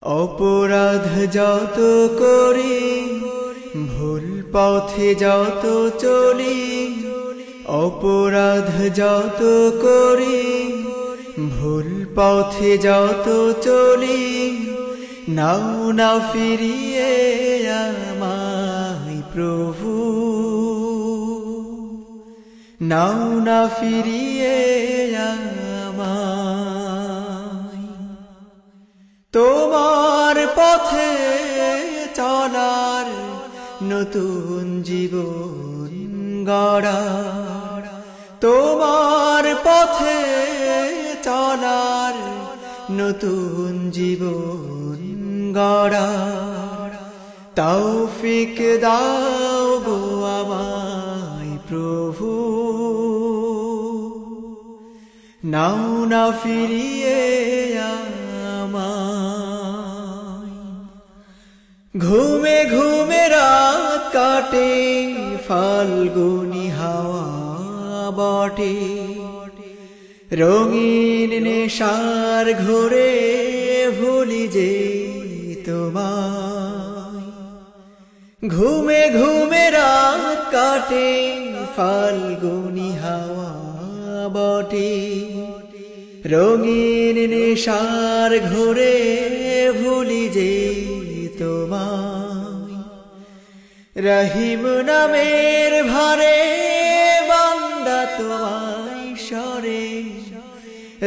অপরাধ যত করি, ভুল পথে যত চলি, অপরাধ যত করি, ভুল পথে যত চলি, নাও না ফিরিয়ে আমায় প্রভু, নাও না ফিরিয়ে আমায়। তোমার পথে চলার নতুন জীবন গড়া, তোমার পথে চলার নতুন জীবন গড়া, তৌফিক দাও গো আমায় প্রভু, নাও না ফিরিয়ে আমায়। ঘুমে ঘুমে রাত কাটে ফাল্গুনি হাওয়া বটে, রঙিন নেশার ঘোরে ভুলি যে তোমায়। ঘুমে ঘুমে রাত কাটে ফাল্গুনি হাওয়া বটে, রঙিন নেশার ঘোরে ভুলি যে তোমায়। রহিম নামের ভারে বান্দা তোমায় সরে,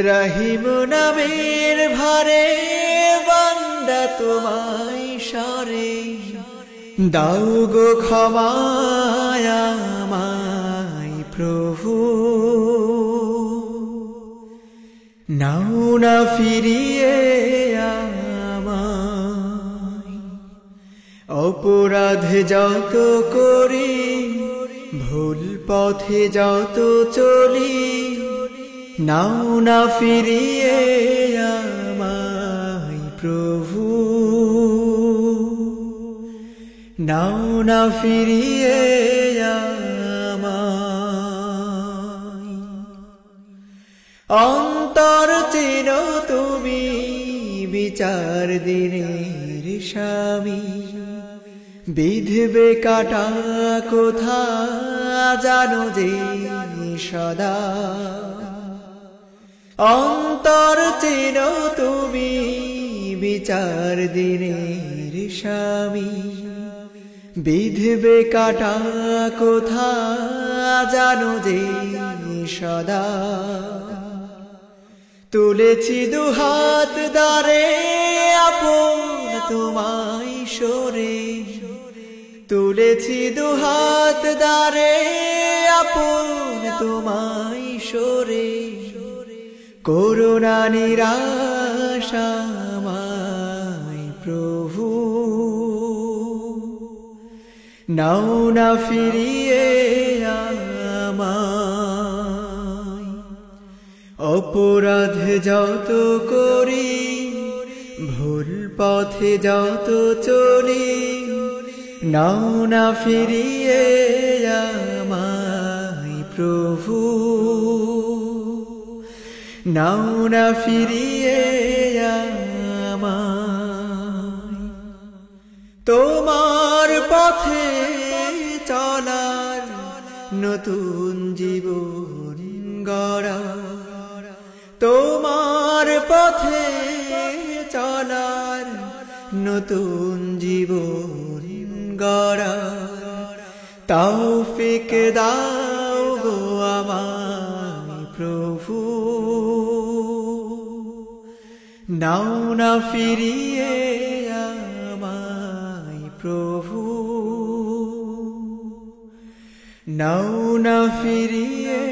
রহিম নামের ভারে বান্দা তোমায় সরে, দাও গো ক্ষমায় আমায় প্রভু, নাও না ফিরিয়ে আমায়। অপরাধ যত করি, ভুল পথে যত চলি, নাও না ফিরিয়ে আমায় প্রভু, নাও না ফিরিয়ে আমায়। অন্তর চেনো তুমি বিচার দিনের স্বামী, বিধবে কাটা কোথা জানো যে সদা। অন্তর চেনো তুমি বিচার দিনের স্বামী, বিধবে কাটা কোথা জানো যে সদা। তুলেছি দুহাত দ্বারে আপন তোমায় সরে, তুলেছি দুহাত দ্বারে আপন তোমায় সরে, করুণা নিরাশা আমায় প্রভু, নাও না ফিরিয়ে আমায়। অপরাধ যত করি, ভুল পথে যত চলি, নাও না ফিরিয়ে আমায় প্রভু, নাও না ফিরিয়ে আমায়। তোমার পথে চলার নতুন জীবন গড়া, তোমার পথে চলার নতুন জীবন গড়া, তৌফিক দাও গো আমায় প্রভু, নাও না ফিরিয়ে আমায় প্রভু, নাও না ফিরিয়ে